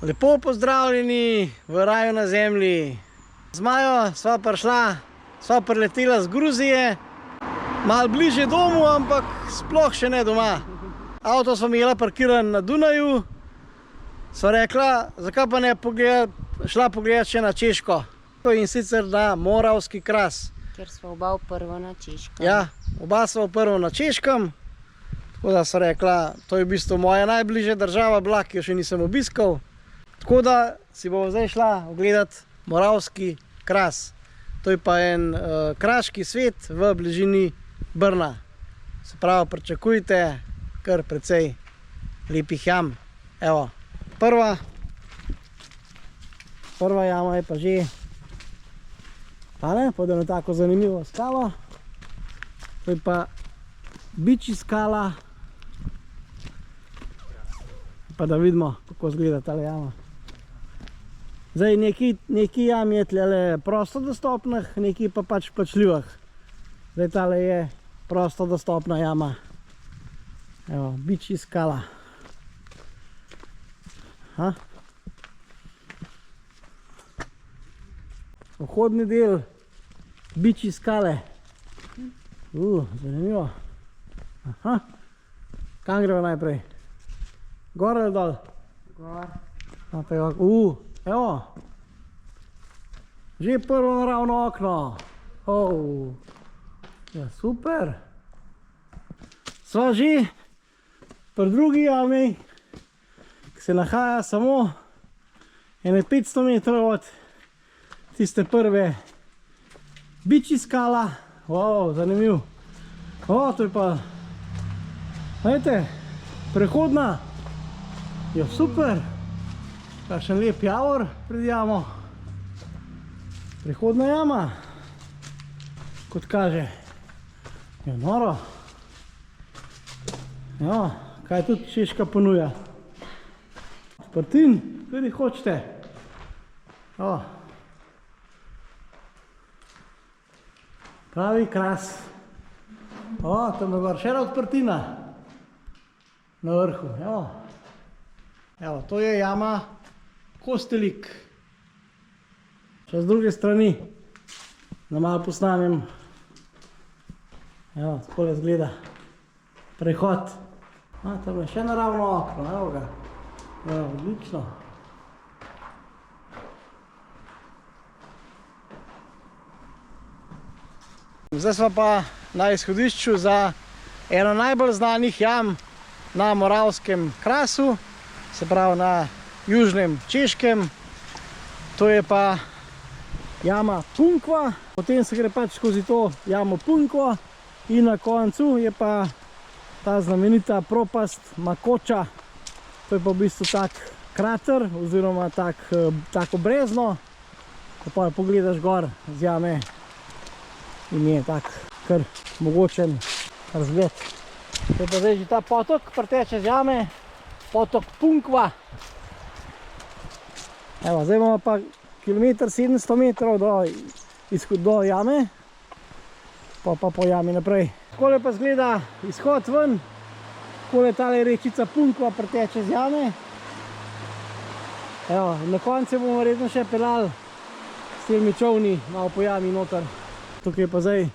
Lepo pozdravljeni v raju na zemlji. Z Majo sva prišla, sva priletela z Gruzije, malo bliže domu, ampak sploh še ne doma. Avto sva imela parkiran na Dunaju, sva rekla, zakaj pa ne šla pogledat še na Češko. In sicer na Moravski kras. Ker sva oba prvo na Češkem. Ja, oba sva prvo na Češkem. Tako da sva rekla, to je v bistvu moja najbližja država bila, ki jo še nisem obiskal. Tako da si bomo zdaj šla ogledati Moravski kras. To je pa en kraški svet v bližini Brna. Se pravi, pričakujte kar precej lepih jam. Evo, prva jama je pa že tale, pod eno tako zanimivo skalo. To je pa Bičji skala. Pa da vidimo, kako izgleda tale jama. Zdaj, neki jam je tlele prosto dostopnih, neki pa pač plačljivih. Zdaj, tale je prosto dostopna jama. Evo, Bičji skala. Vhodni del Bičji skale. Zanimivo. Kam gremo najprej? Gor ali dol? Gor. Evo. Že prvo naravno okno. Ja, super. Sva že pri drugi jami, ki se nahaja samo ene 500 metrov od tiste prve. Bičji skala. Zanimiv. To je pa, gledajte, prehodna. Ja, super. Kakšen lep javor pred jamo. Prehodna jama, kot kaže. Ja, noro. Ja, kaj tudi Češka ponuja. Odprtin, kateri hočete. Pravi kras. Tam je gor še ena odprtina. Na vrhu, evo, to je jama Kostelik. Še z druge strani, da malo posnamem. Evo, takole izgleda prehod. Tam je še naravno okno, evo ga. Evo, odlično. Zdaj smo pa na izhodišču za eno najbolj znanih jam na Moravskem krasu, se pravi na južnem Češkem. To je pa jama Punkva, potem se gre pač skozi to jamo Punkvo in na koncu je pa ta znamenita propast Makoča. To je pa v bistvu tak krater oziroma tako brezno, ko pa pogledaš gor z jame in je tak kar mogočen razgled. To je pa zdaj že ta potok, preteče z jame, potok Punkva. Evo, zdaj bomo pa 700 metrov do jame, pa po jami naprej. Takole pa zgleda izhod ven, takole tale rečica Punkva preteče z jame. Evo, na koncu bomo verjetno še peljali s temi čovni malo po jami noter. Tukaj je pa zdaj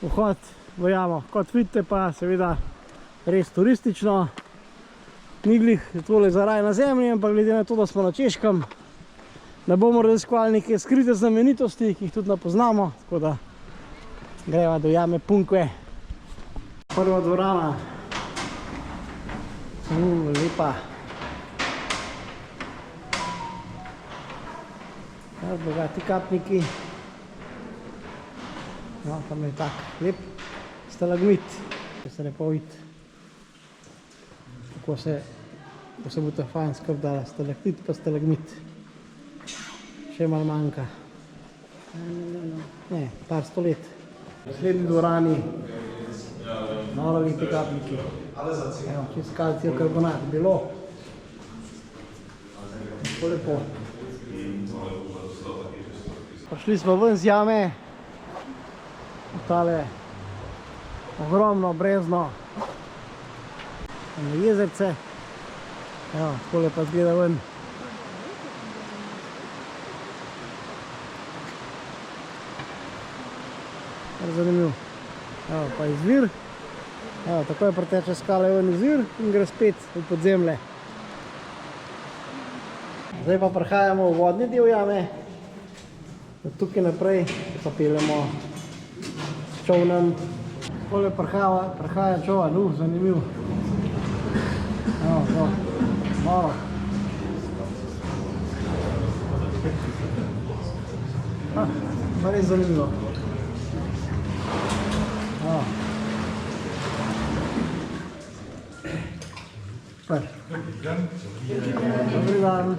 vhod v jamo. Kot vidite pa seveda res turistično. Ni glih tole za raj na zemlji, ampak glede na to, da smo na Češkem, ne bomo raziskovali neke skrite znamenitosti, ki jih tudi ne poznamo. Tako da greva do jame Punkve. Prva dvorana. Lepa. Bogati kapniki. Tam je tak lep stalagmit, ki se lepo vidi. Tako se bo fajn skrb dala, stalaktit pa stalagmit. Še malo manjka. Ne, par 100 let. V naslednji dvorani noro lepi kapniki. Evo, čist kalcijev karbonat, belo. Tako lepo. Prišli smo ven z jame. Tale ogromno brezno jezerce. Evo, takole pa zgleda ven Zanimivo. Evo, pa izvir. Evo, tako je preteče skala ven izvir in gre spet v podzemlje. Zdaj pa prehajamo v vodni del jame. Od tukaj naprej pa peljemo s čovnom. Takole prehaja čovan, zanimivo. Evo, to, malo. Pa res zanimivo. Super. Dobri dan.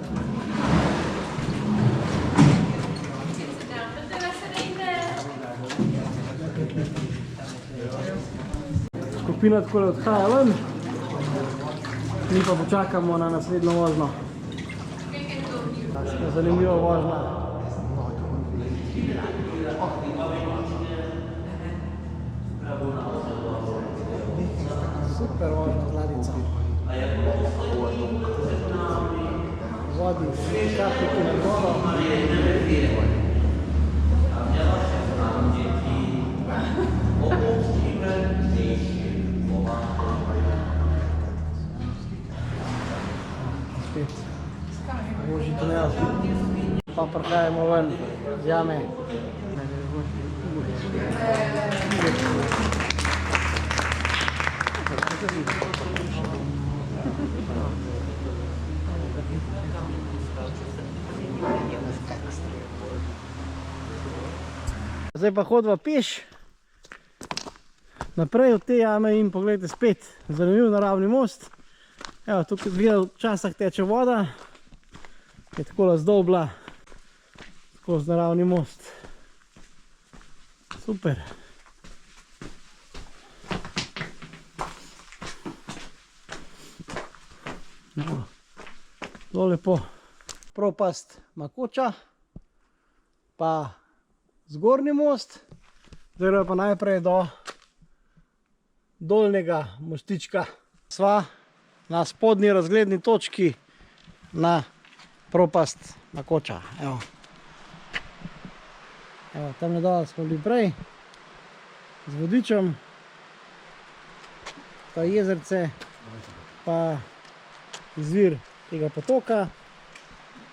Skupina takole odhaja ven. Mi pa počakamo na naslednjo vožnjo. Zanimiva vožnja. Super vožnja z ladjico. Vodi, kapljiki na vodo. Spet. Božji tunel. Pa prihajamo ven z jame. Zdaj pa hodva peš naprej od te jame in pogledajte spet zanimiv naravni most. Evo, tukaj včasih teče voda, je takole zdolbla skozi naravni most. Super. Zelo lepo. Propast Makoča, pa zgornji most, zdaj pa najprej do dolnjega mostička. Sva na spodnji razgledni točki na propast Makoča. Evo. Evo, tam dol smo bili prej z vodičem, pa jezerce, pa izvir tega potoka.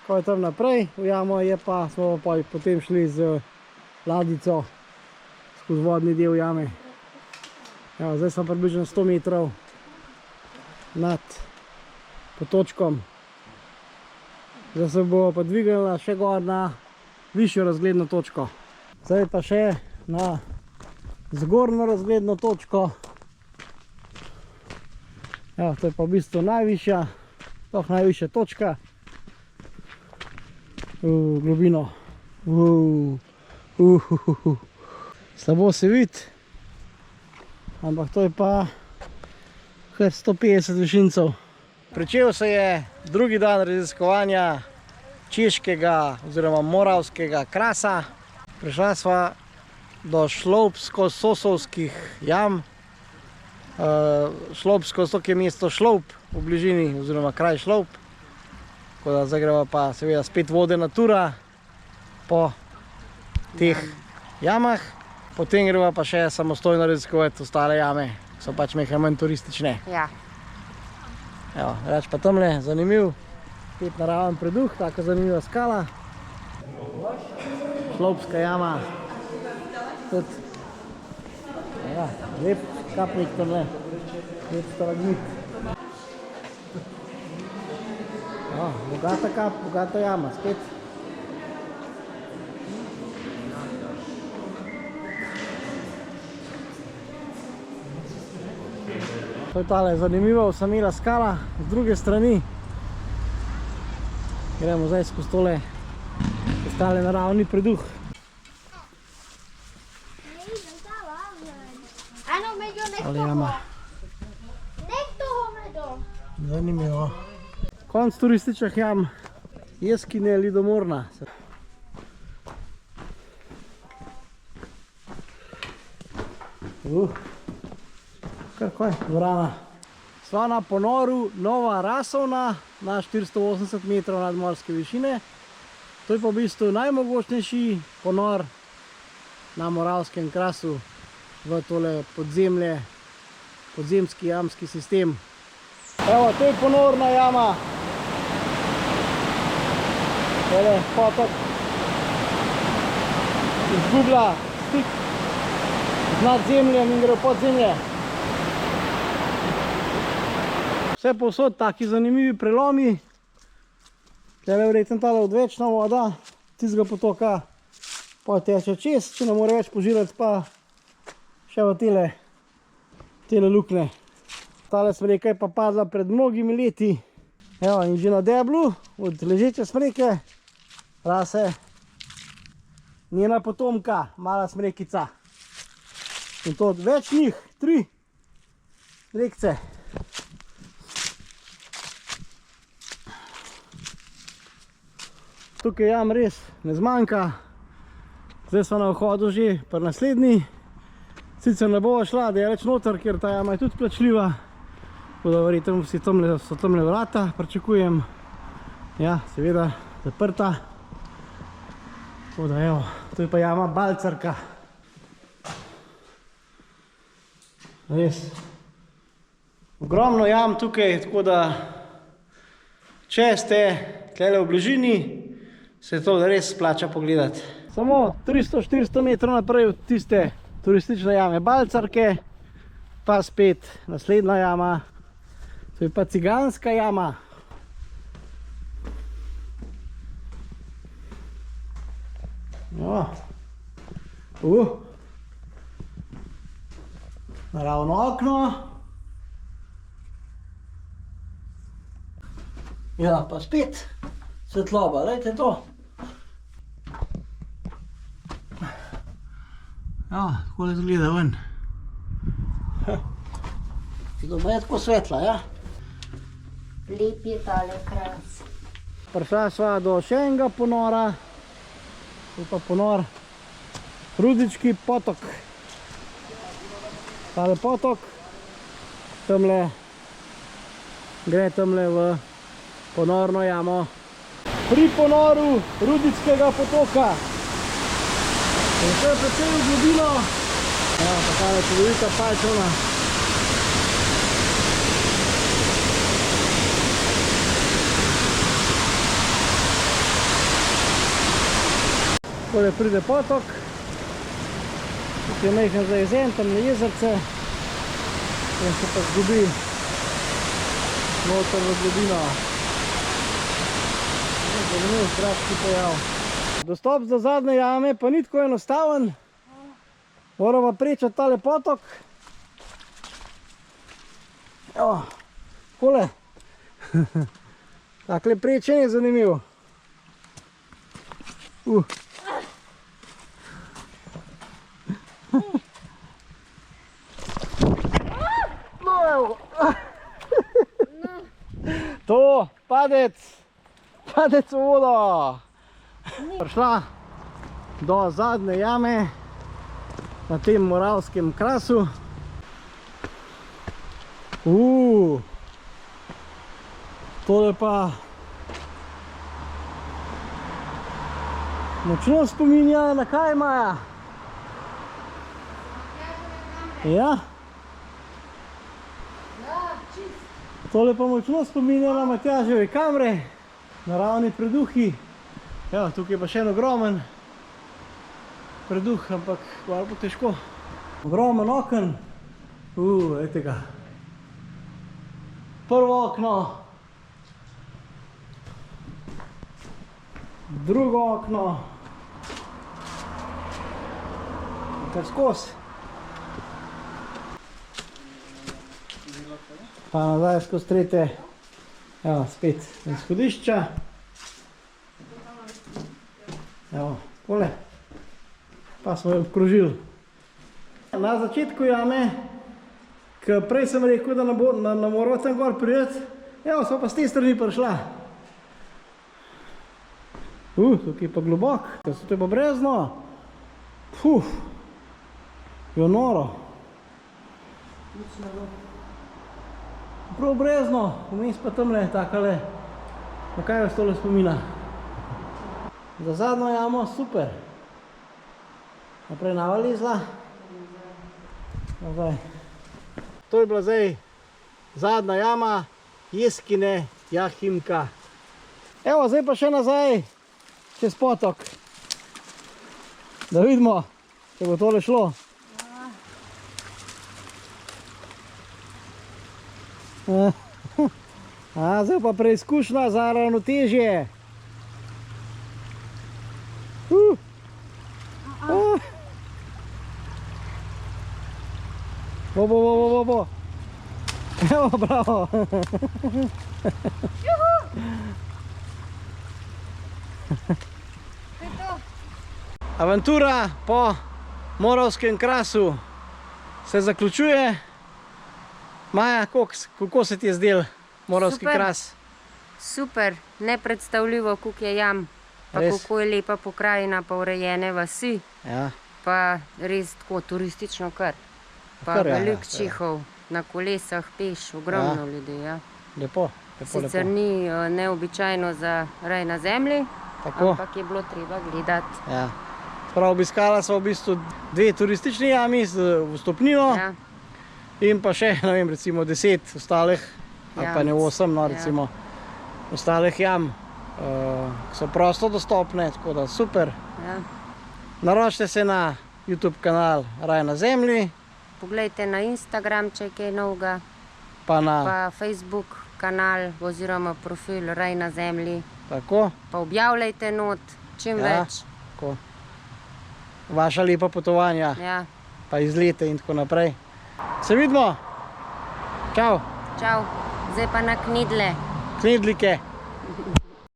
Ko je tam naprej v jamo, je pa smo pa potem šli z ladjico skozi vodni del jame. Evo, zdaj smo približno 100 metrov nad potočkom. Zdaj se bo pa dvignila še gor na višjo razgledno točko. Zdaj pa še na zgornjo razgledno točko. Evo, to je pa v bistvu najvišja, sploh najvišja točka. V globino. Slabo se vidi, ampak to je pa kar 150 višincev. Pričel se je drugi dan raziskovanja češkega oziroma moravskega krasa. Prišla sva do Šlobsko-Sosovskih jam. Šlobsko, to je mesto Šlob v bližini oziroma kraj Šlob. Tako da zdaj greva pa seveda spet vodena tura po teh jamah. Potem greva pa še samostojno raziskovati ostale jame, ki so pač nekaj manj turistične. Ja. Evo, reč pa tamle, zanimiv, spet naraven preduh, taka zanimiva skala. Šlobska jama. Ja, lep kapnik tamle, lep stalagmit. Bogata kap, bogata jama, spet. To je tale zanimiva osamela skala z druge strani. Gremo zdaj skozi tole ostale naravni preduh. Ali jama. Zanimivo. Konc turističnih jam, Jeskine Lidomorna. Kaj, vrana. Sva na ponoru Nova Rasovna na 480 metrov nadmorske višine. To je pa v bistvu najmogočnejši ponor na Moravskem krasu v tole podzemlje, podzemski jamski sistem. Evo, to je ponorna jama. Tole potok izgublja stik z nadzemljem in gre v podzemlje. Vse povsod taki zanimivi prelomi. Tele verjetno tale odvečna voda, tistega potoka teče čez, če ne more več požirati, pa še v tele lukne. Tale smreka je pa padla pred mnogimi leti. Evo, in že na deblu od ležeče smreke rase njena potomka, mala smrekica. In to več njih, 3 rekce. Tukaj jam res ne zmanjka. Zdaj smo na vhodu že pri naslednji. Sicer ne bova šla daleč noter, ker ta jama je tudi plačljiva. Tako da verjetno so tamle vrata, pričakujem. Ja, seveda, zaprta. Tako da evo, to je pa jama Balcarka. Res. Ogromno jam tukaj, tako da če ste tukaj v bližini, se to res splača pogledati. Samo 300-400 metrov naprej od tiste turistične jame Balcarke, pa spet naslednja jama, to je pa Ciganska jama. Naravno okno. Ja, pa spet svetloba, gledajte to. Ja, takole izgleda ven. Doma je tako svetla, ja? Lep je tale kras. Prišla sva do še enega ponora. To je pa ponor Rudički potok. Tale potok tamle gre tamle v ponorno jamo. Pri ponoru Rudičkega potoka. In to je precej v globino. Ja, pa tale čudovita pajčona. Tukaj pride potok. Tukaj je majhen zajezen, tam je jezerce. In se pa zgubi noter v globino. Zanimiv kratki pojav. Dostop do zadnje jame pa ni tako enostaven. Moramo prečati tale potok. Evo, takole. Takle prečenje je zanimivo. No, evo. To, padec v vodo. Prišla do zadnje jame na tem Moravskem krasu. Tole pa močno spominja na kaj, Maja? Ja? Tole pa močno spominja na Matjaževe kamre, naravni preduhi. Evo, tukaj je pa še en ogromen preduh, ampak malo bo težko. Ogromen oken. Ejte ga. Prvo okno. Drugo okno. Kar skozi. Pa nazaj skozi tretje. Evo, spet izhodišča. Evo, takole. Pa smo jo obkrožili. Na začetku jame, ker prej sem rekel, da ne moramo tam gor priti, evo, smo pa s te strani prišla. Tukaj je pa globok, ker so to je pa brezno. Je noro. Prav brezno, vmes pa tamle takale. Na kaj vas tole spomina? Za zadnjo jamo super. Naprej navalizla. Naprej. To je bila zdaj zadnja jama Jeskine Jahimka. Evo, zdaj pa še nazaj čez potok. Da vidimo, če bo tole šlo. Zdaj pa preizkušnja za ravnotežje. Bo. Evo, bravo. Avantura po Moravskem krasu se zaključuje. Maja, kako se ti je zdel Moravski kras? Super, nepredstavljivo, koliko je jam, pa Res? kako je lepa pokrajina, pa urejene vasi, Ja, pa res tako turistično kar. Pa Kar, ja, veliko ja. čihov, na kolesah, peš, ogromno ljudi. Ja. lepo. Sicer ni neobičajno za raj na zemlji, Tako. ampak je bilo treba gledati. Ja. Prav, obiskala sva v bistvu 2 turistični jami z vstopnino Ja. in pa še, ne vem, recimo 10 ostalih, ali pa ne 8, no, Ja. recimo, ostalih jam, ki so prosto dostopne, tako da super. Ja. Naročite se na YouTube kanal Raj na zemlji, Poglejte na Instagram, če je kaj novega, pa na pa Facebook kanal oziroma profil Raj na zemlji. tako, Pa objavljajte not, čim Ja. več. tako. Vaša lepa potovanja, Ja. pa izlete in tako naprej. Se vidimo. Čau, Čau, zdaj pa na knidle. knedlike.